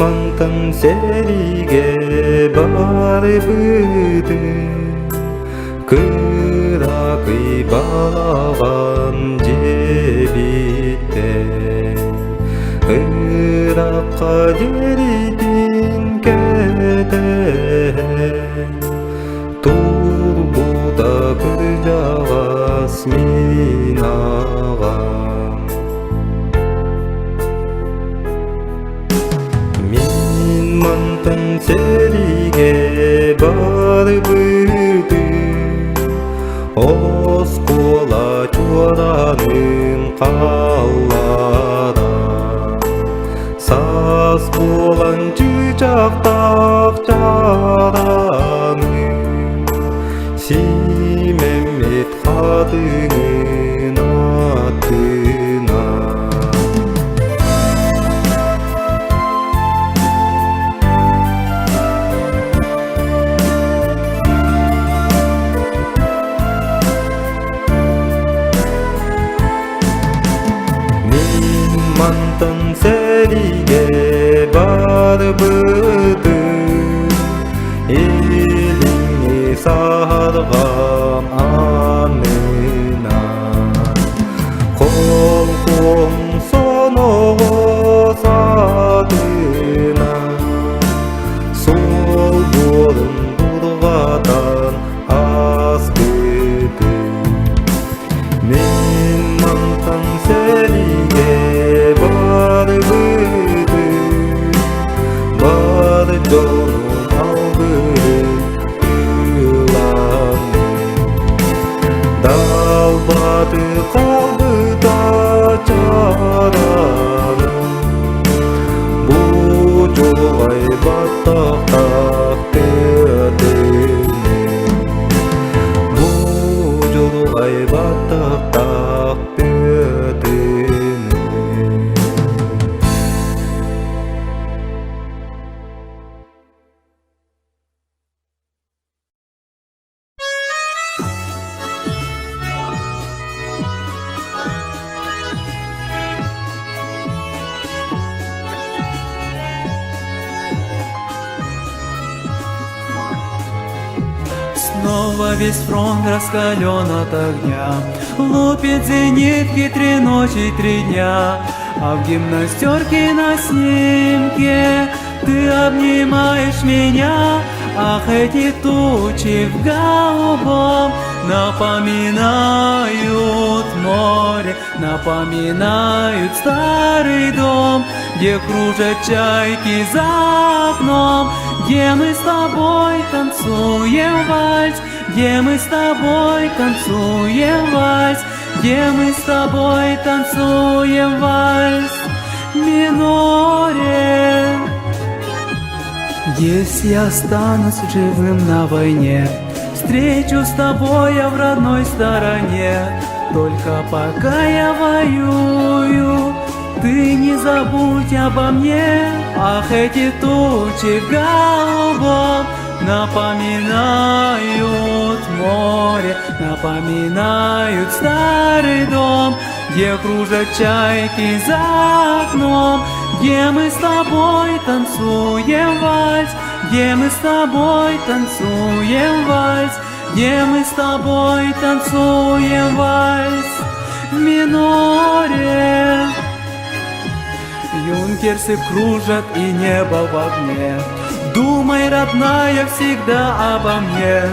мантан сериге барбыды кыракый балаган жебитте ыракка жеридин кетен турбуда бір жагас минаган мин мантан сериге барбыды оскола чуаранын каллара саз болан чычактак жараны Симемет хадыңын атына Мен мантан сериге барбыды элиңи саргам анына колком соного садына сол болын бургадан аскыды мен мантан сериге барбыды бар жонум далбады калды да жараным бул жолгай баттактак дедим бул жолгай баттактак дедим Снова весь фронт раскален от огня, лупит зенитки 3 ночи 3 дня. А в гимнастерке на снимке ты обнимаешь меня. Ах, эти тучи в голубом напоминают море, напоминают старый дом, где кружат чайки за окном, где мы с тобой танцуем вальс, где мы с тобой танцуем вальс, где мы с тобой танцуем вальс в миноре. Если останусь живым на войне, встречу с тобой я в родной стороне. Только пока я воюю, ты не забудь обо мне. Ах, эти тучи в голубом напоминают море, напоминают старый дом, где кружат чайки за окном, где мы с тобой танцуем вальс, где мы с тобой танцуем вальс, где мы с тобой танцуем вальс в миноре. Юнкерсы кружат и небо в огне. Думай, родная, всегда обо мне.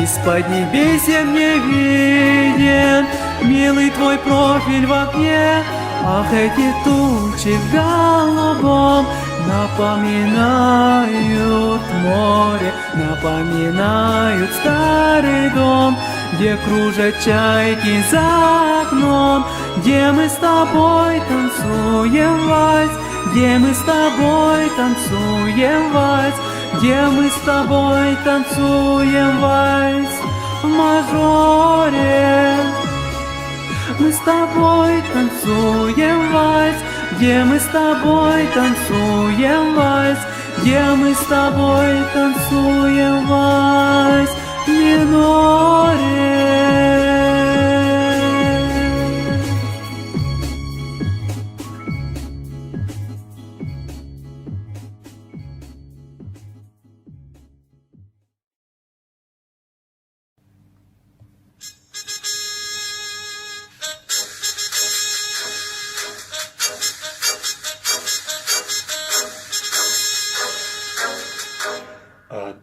Из-под небес я мне виден милый твой профиль в окне. Ах, эти тучи в голубом напоминают море, напоминают старый дом, где кружат чайки за окном, где мы с тобой танцуем вальс, где мы с тобой танцуем вальс, где мы с тобой танцуем вальс в мажоре. Мы с тобой танцуем вальс, где мы с тобой танцуем вальс, где мы с тобой танцуем вальс в миноре.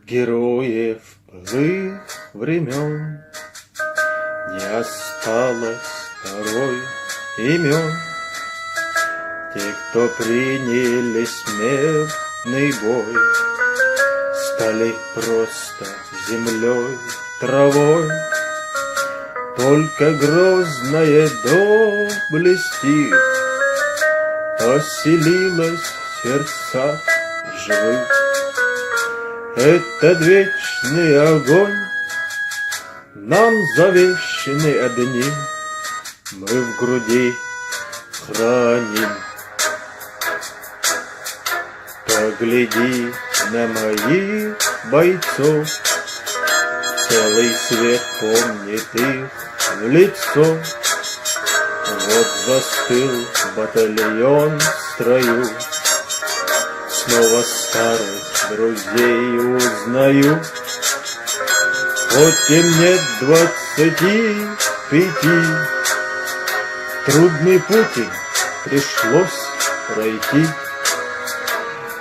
Героев былых времен не осталось порой имен. Те, кто приняли смертный бой, стали просто землей, травой. Только грозная доблесть их поселилась в сердцах живых. Этот вечный огонь нам завещаны одни, мы в груди храним. Погляди на моих бойцов, целый свет помнит их в лицо. Вот застыл батальон в строю, снова старых друзей узнаю. Хоть им нет 25, трудный путь им пришлось пройти.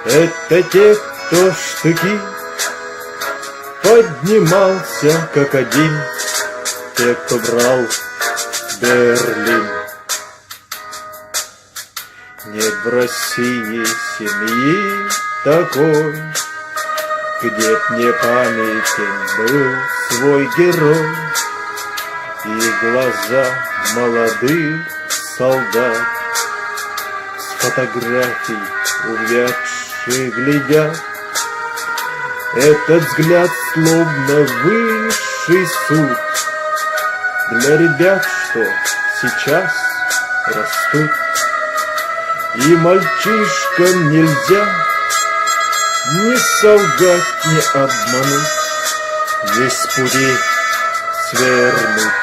Это те, кто штыки поднимался как один, те, кто брал Берлин. Нет в России семьи такой, где б не памятен был свой герой. И глаза молодых солдат с фотографий увядших глядят. Этот взгляд словно высший суд для ребят, что сейчас растут. И мальчишкам нельзя ни солгать, ни обмануть, ни с пути свернуть.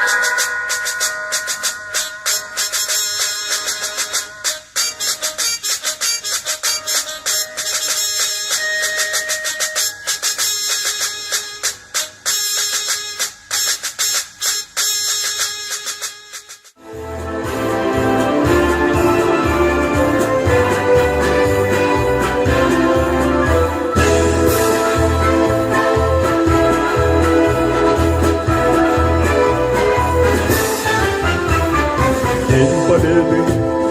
День Победы,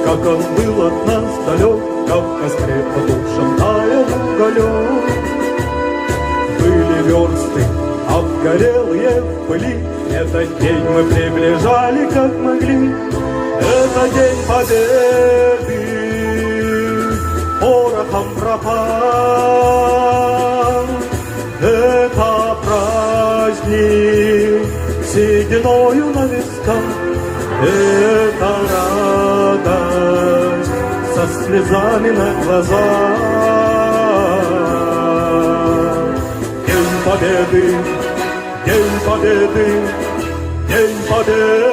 как он был от нас далек, как костре по душам таял уголек. Были версты обгорелые в пыли, этот день мы приближали как могли. Это день Победы, порохом пропал. Это праздник сединою на висках. Это радость со слезами на глазах. День Победы, День Победы, День Победы.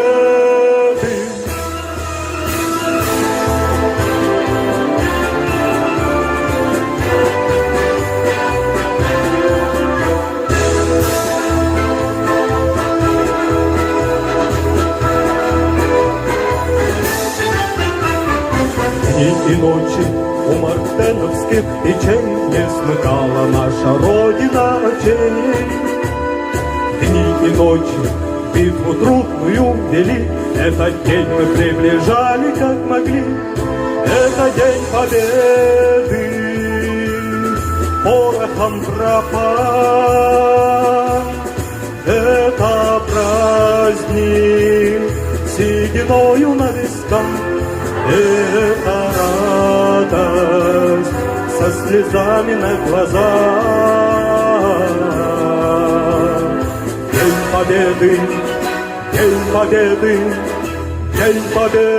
Дни и ночи у мартеновских печей не смыкала наша Родина очей. Дни и ночи битву трудную вели, этот день мы приближали как могли. Это день Победы, порохом пропал. Это праздник сединою на висках. Это радость со слезами на глазах. День Победы, День Победы, День Победы.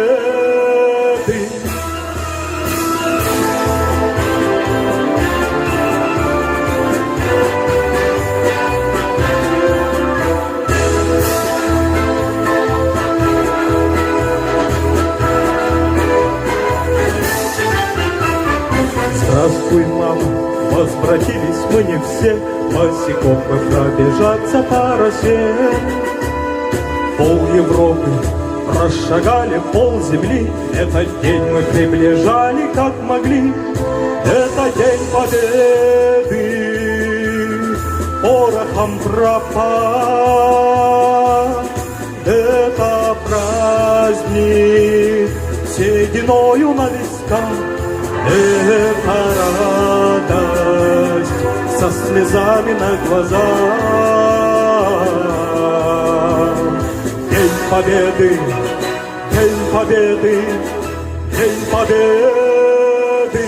Здравствуй, мама, возвратились мы не все, босиком мы пробежаться по росе. Пол Европы прошагали, пол земли, этот день мы приближали как могли. Это день Победы, тропа. Это праздник сединою на висках, это радость со слезами на глазах. День Победы, День Победы, День Победы.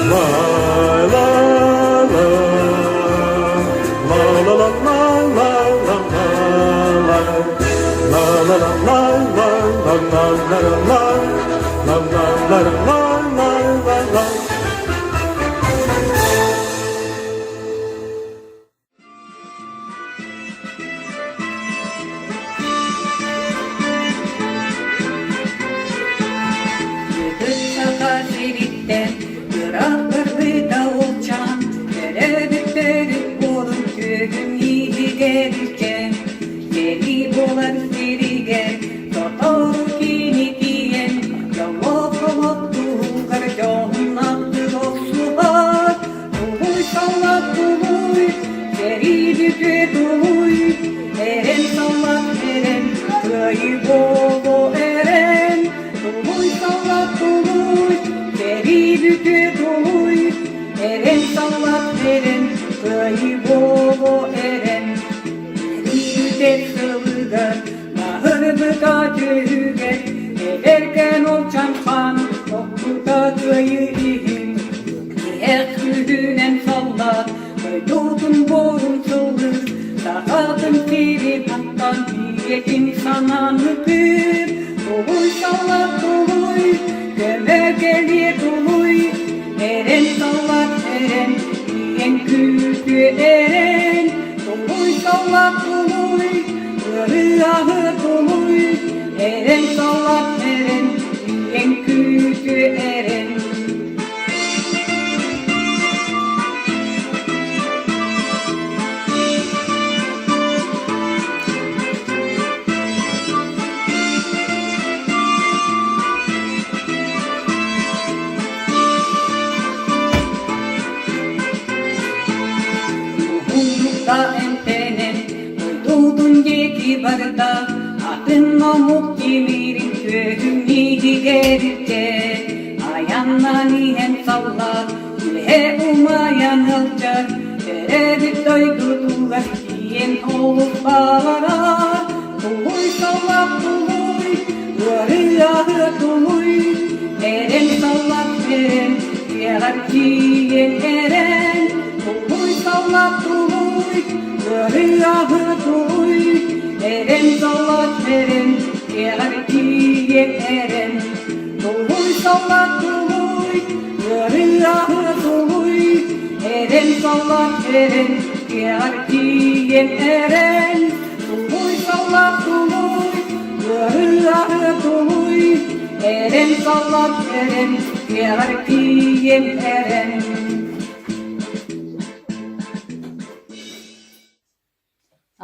Ла-ла-ла, ла-ла-ла-ла-ла-ла-ла, ла-ла-ла-ла-ла-ла-ла-ла-ла-ла-ла-ла-ла-ла-ла.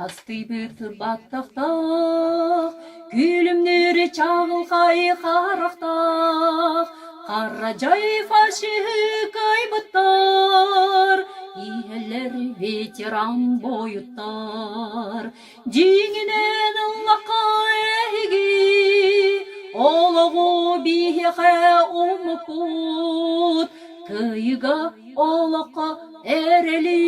Астыбыт баттақта, күлімнері чағылғай қарақта, қаражай фашиғы кайбыттар, иелер ветеран бойыттар, деңінен ұллаққа әйгі, олығы бейхе ұмықпұт, күйіға олаққа әрелі,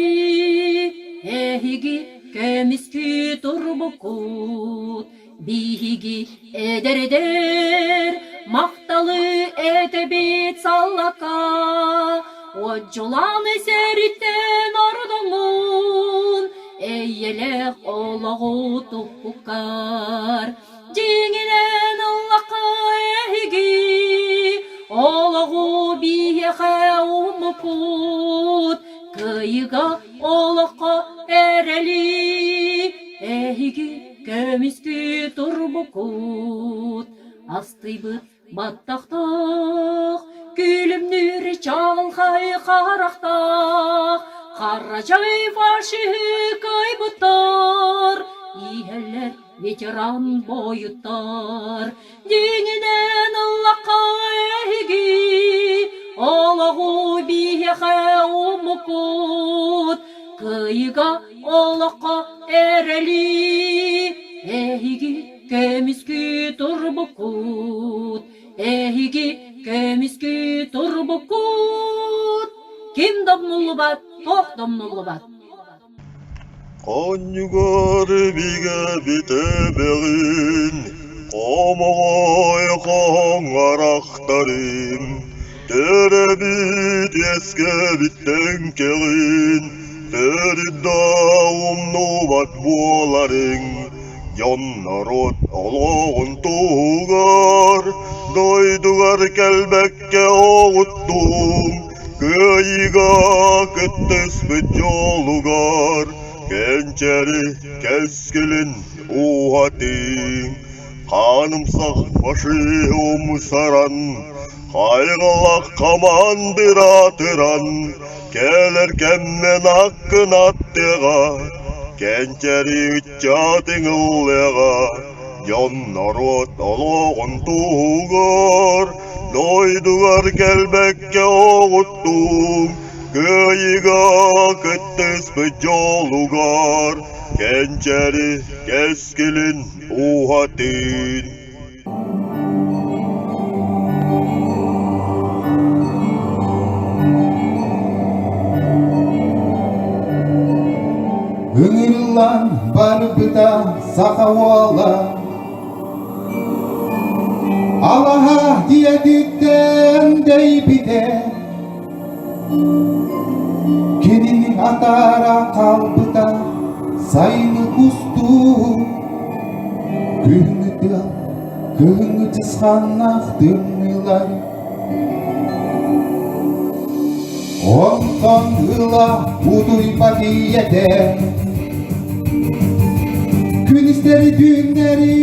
әйгі Көміскі тұрбықут, бигі әдер, мақталы әтебет саллақа, отжыланы сәріттен ордыңын, әйелек олағу тұққар, деңінен ұллаққа әйгі, олағу бейхе ұмықут, күйіға олаққа әрәлі, әйгі көміскі тұрбықут. Астыбыт баттақтақ, күлімнері чағылғай қарақтақ, қаражай фашиғы кайбыттар, иелер ветеран бойыттар, деңінен ұллаққа әйгі, олағу бейхе ұмықут, күйіға Аллақа әрәли. Әйгі кәміскі тұрбықут, әйгі кәміскі тұрбықут. Ким домнулубат, тох домнулубат. Конюгары биге битебегин, комогой коңарактарым, тере бит еске биттен келин, теридда умнубат боларың, Яннарот олоғын туғар, дойдуғар келбекке оғыттум, көйіға күттіс біт жолуғар, кенчері кескілін уғатың, қанымсақ башы омсаран, қайғылақ қамандыратыран, келер кеммен аққын аттыға, кенчери үтчатың ұлыға, Яннарот олоғын туғар, дойдуғар келбекке оғыттум, көйіға күттіс бүт жолуғар, кенчери кескілін уғатын. Үңірлан барбыда сақауала, Аллаға диетіктен дейбіде, Кенінің атара қалбыда сайны күсту, Күңі тысқанақ дымылар. Онтон ұла ұдуй бадиеде, Күністері дүннері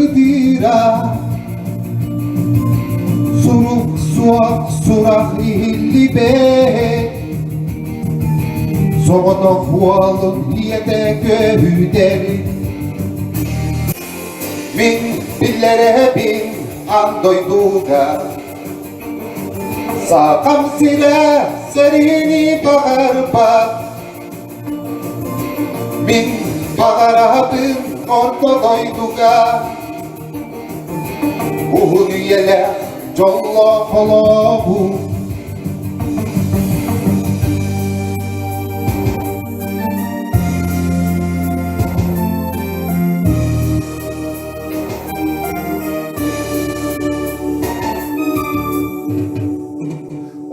ұдыра, Сурук суақ сұрақ илі бе, Соғытық уалын ете көйдері. Мен білері бін андойдуға, Сақам сірі сәріні бағарбақ, Мен бағарабын ортодойдуға, Уғын үйелі жолла қолабу.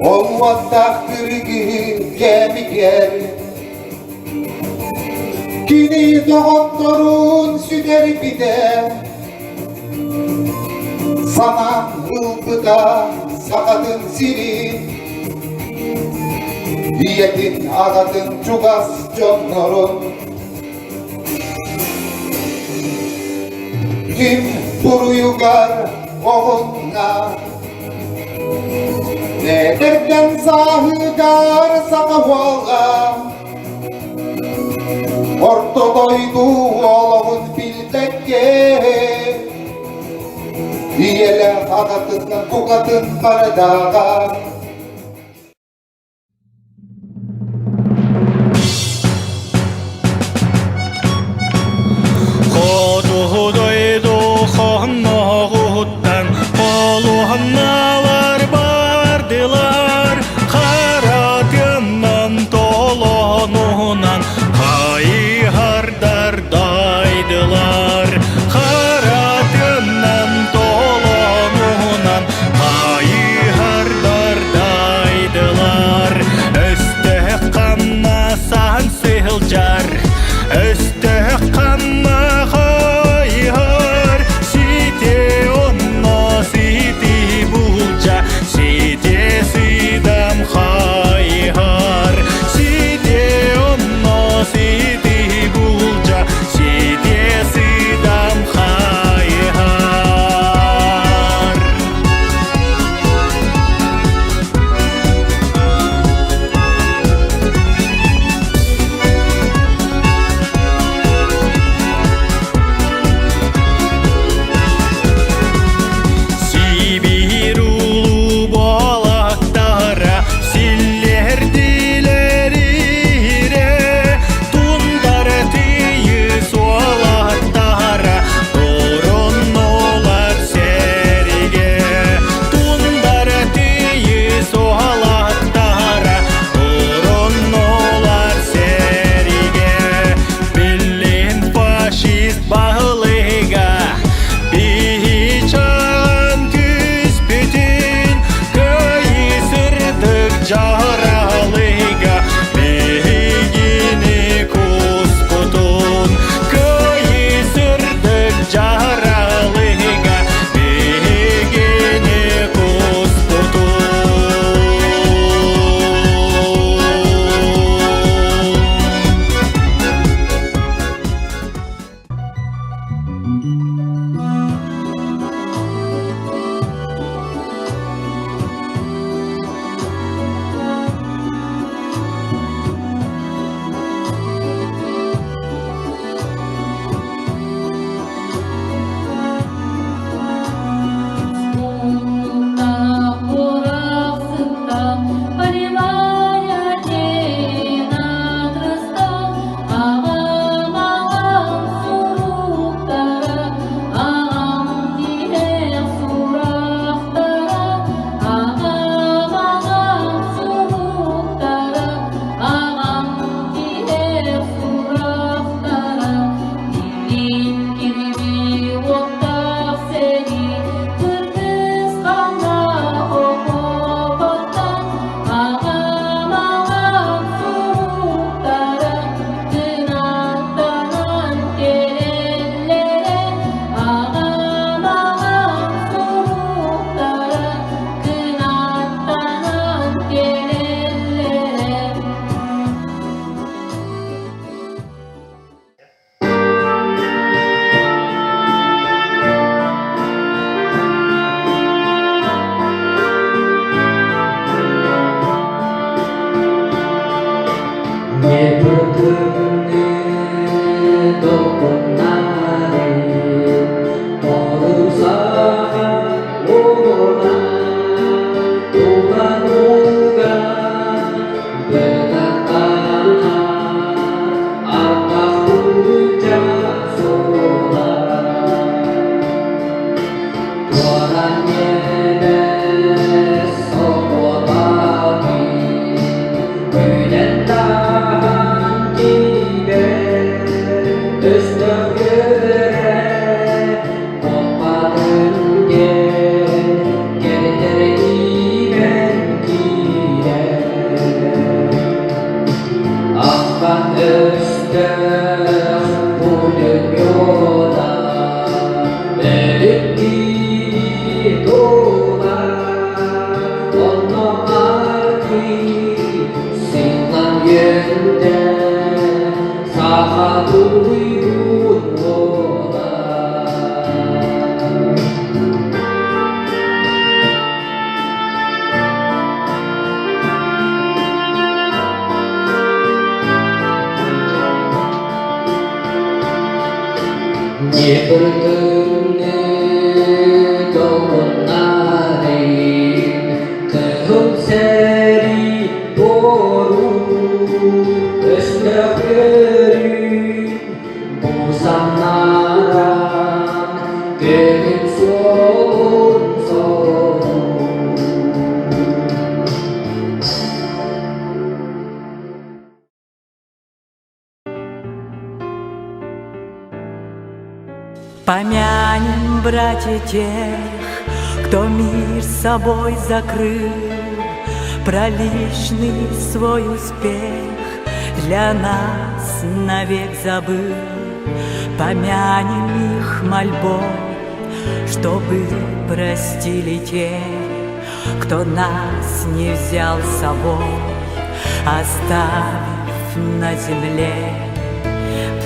Olmattaq kırgın kemikler, Kini doğutturun süder biter, Sanan ılgıda sakatın sirin, Diyetin ağatın çugas jonnorun. Kim buruyugar oğunna, Ne derken zahıgar sakavala, Ortodoydu oğlağın bildekke, Diyele ağatından buğatın bardağa. Koduhudaydu konnoğuttan, Oluhannalar bardılar, Karatımdan tolonunan, Kayhardar daydılar, Karatımdan tolonunan, Kayhardar джаралига, бигини куспутун, кые сүрдік джаралига, бигини куспутун. Помянем, братья, тех, кто мир собой закрыл, про личный свой успех для нас навек забыл. Помянем их мольбой, чтобы простили те, кто нас не взял с собой, оставив на земле.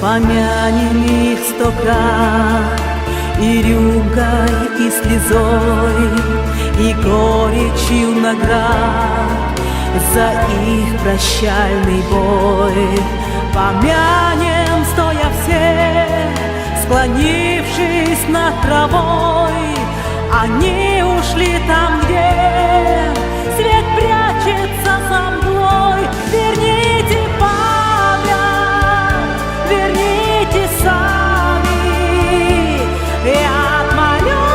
Помянем их 100 крат и рюмкой, и слезой, и горечью наград за их прощальный бой. Помянем, стоя все, склонившись над травой, они ушли там, где свет прячется за мглой. Верните память, верните сами, я отмолю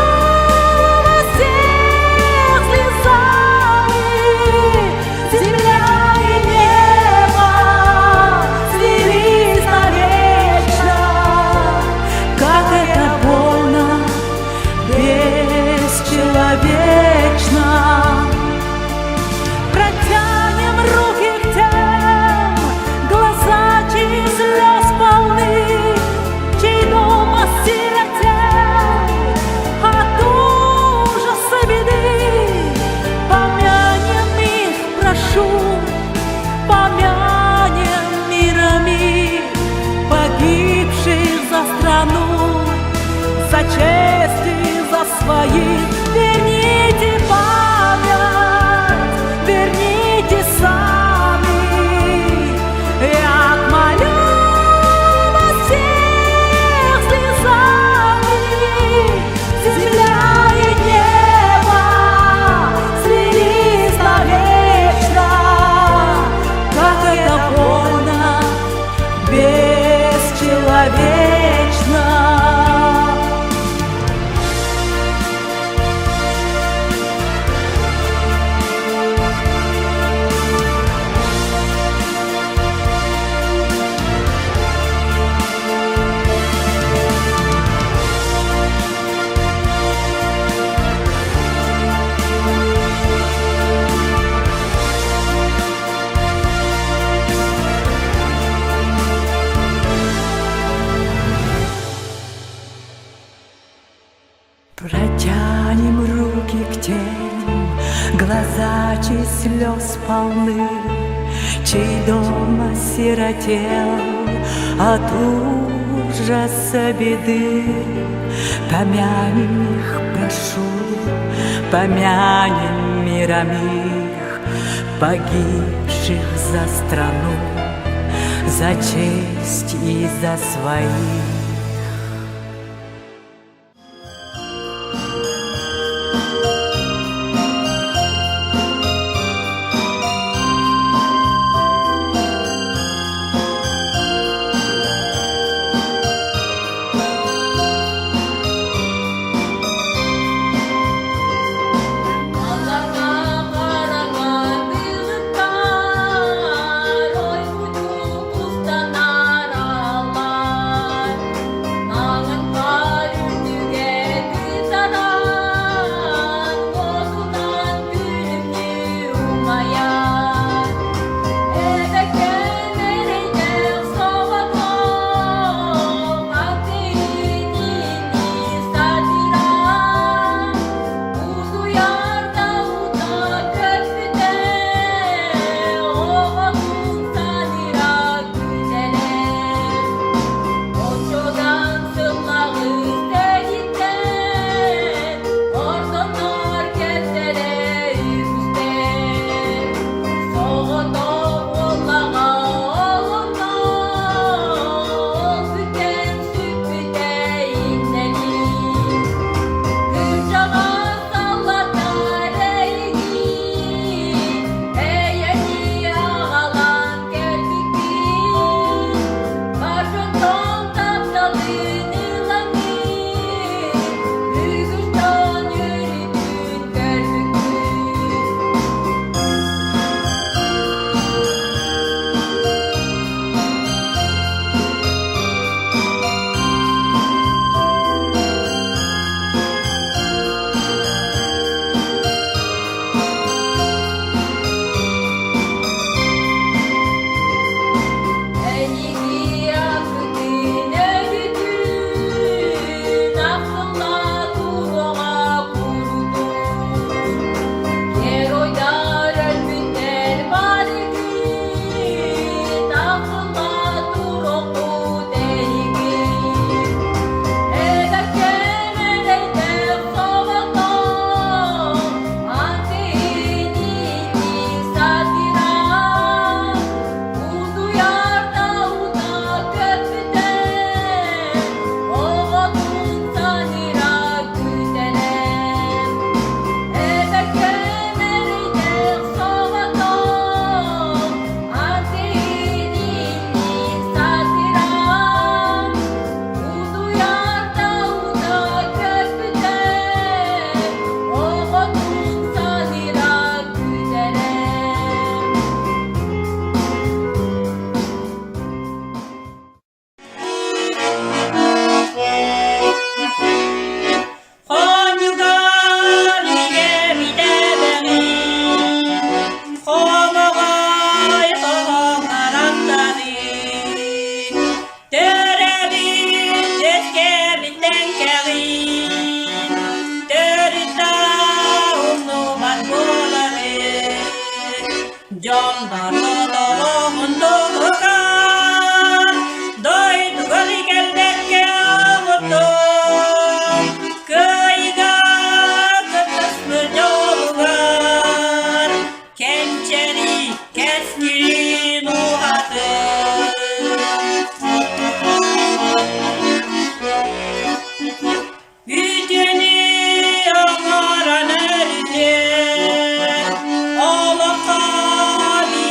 вас всех слезами. Земля и небо слились навечно, как это больно, бесчеловечно. сполны, чей дом осиротел от ужаса беды. Помянем их, прошу, помянем миром их, погибших за страну, за честь и за своих.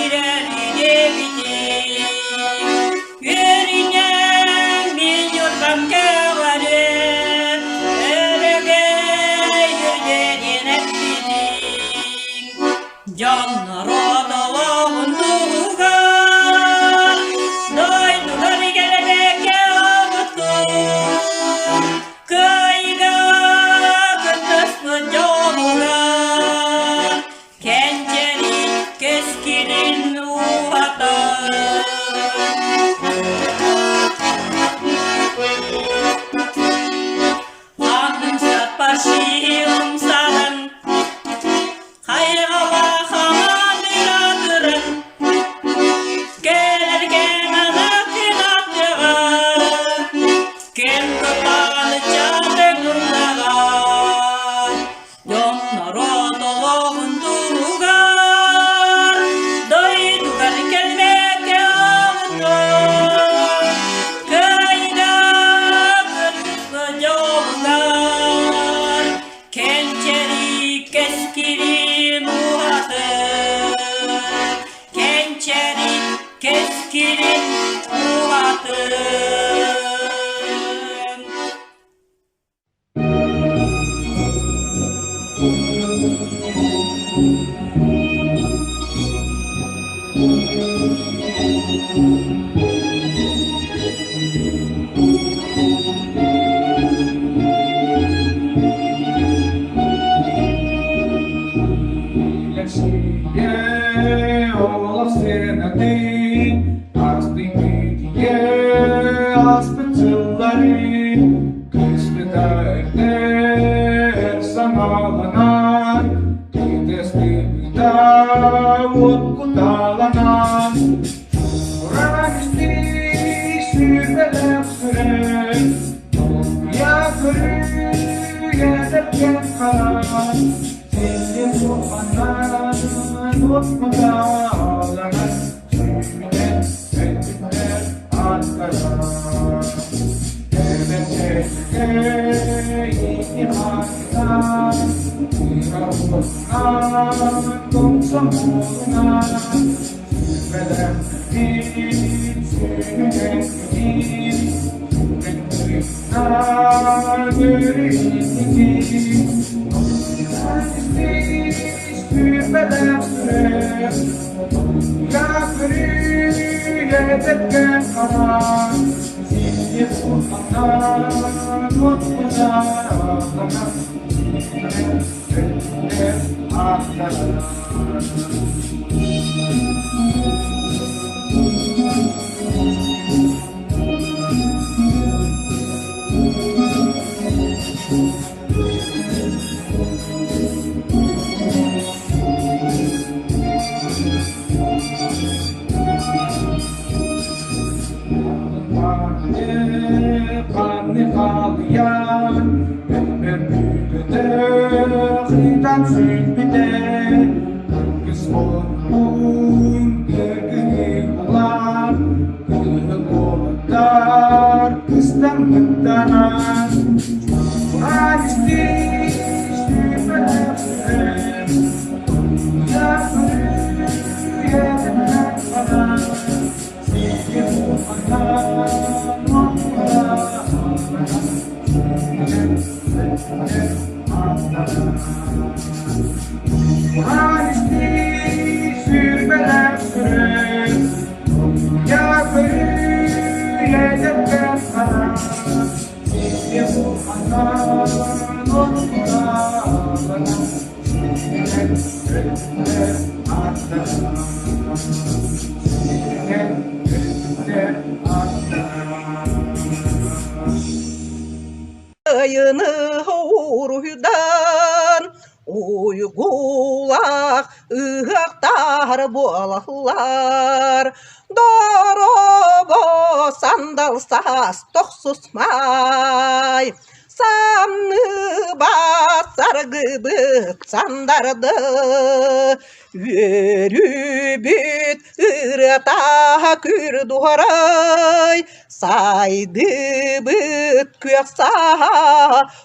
Birer keskilin kulatın. Ayını huruydan uygulak ıhaktar boğalar. Dorobo sandal sas toksuzmay. Sanı basar gıbıt sandardı. Yürübüt ırata kür duharay. Saydı büt kuyaksa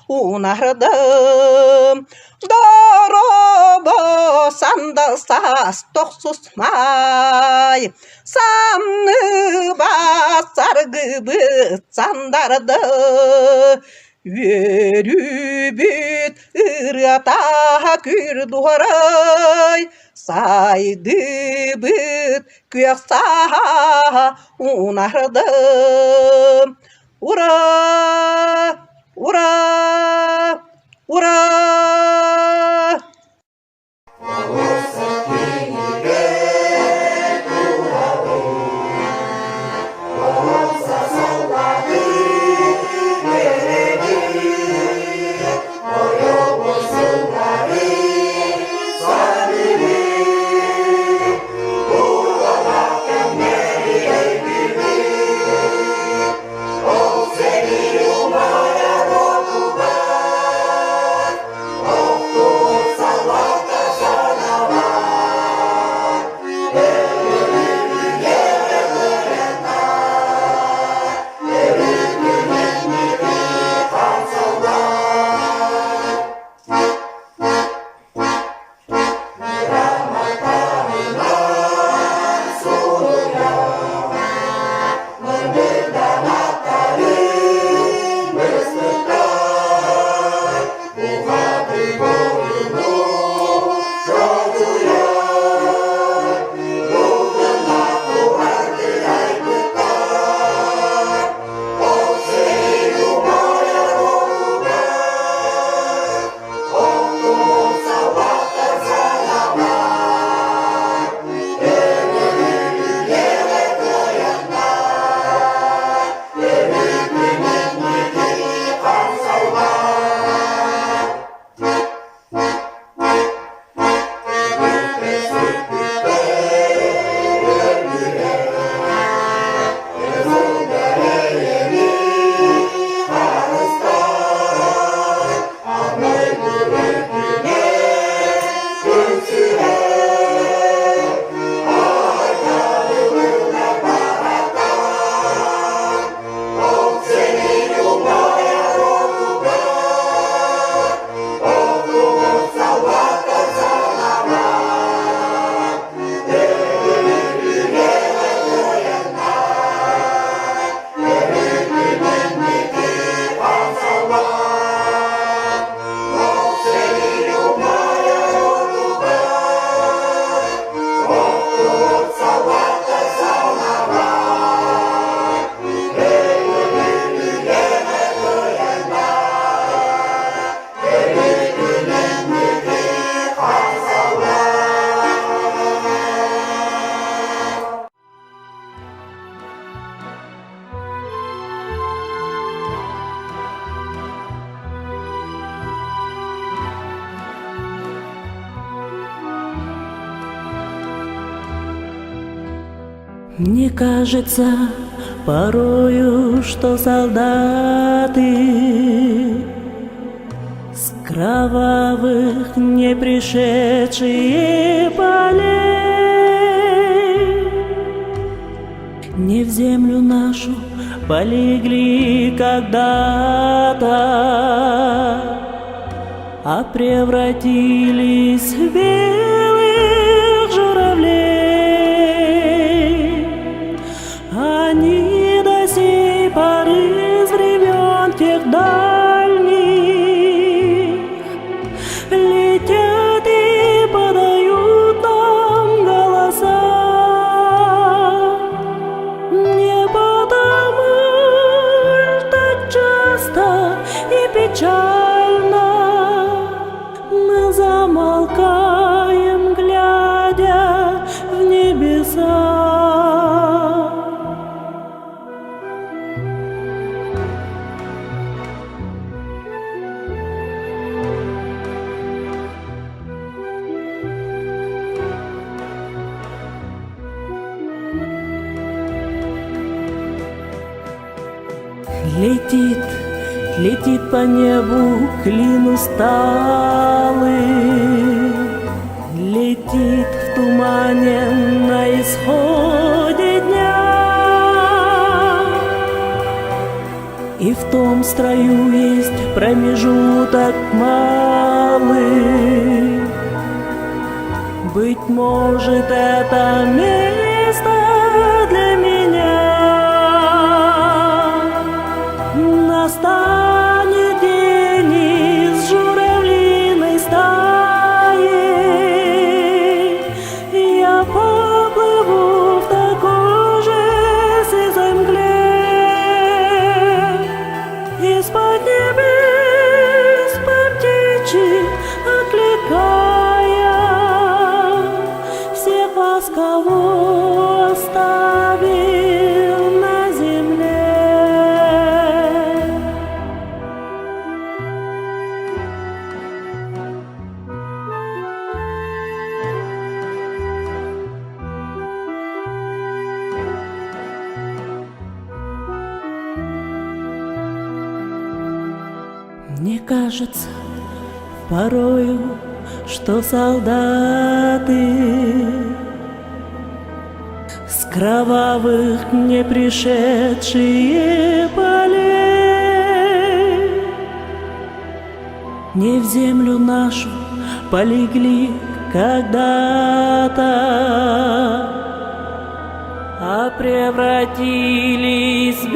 unardım. Dorobo sandal sas toksuzmay. Sanı basar gıbıt sandardı. Yürübüt ırata kür duharay. Saydı büt kuyaksa unardım. Ura, ura, ura. Oh, Мне кажется порою, что солдаты с кровавых не пришедшие полей не в землю нашу полегли когда-то, а превратились в белых журавлей. Они до сей поры с времен тех дальних летят и подают нам голоса. Не потому так часто и печально мы замолкаем, глядя в небеса. Летит, летит по небу клин усталый, летит в тумане на исходе дня. И в том строю есть промежуток малый. Быть может, это место для меня. Настанет день из журавлиной стаи, я поплыву в такой же сизой мгле. Из-под небес по птичьи окликая всех вас, кого оставил на земле. Мне кажется порою, что солдаты с кровавых не пришедшие полей не в землю нашу полегли когда-то, а превратились в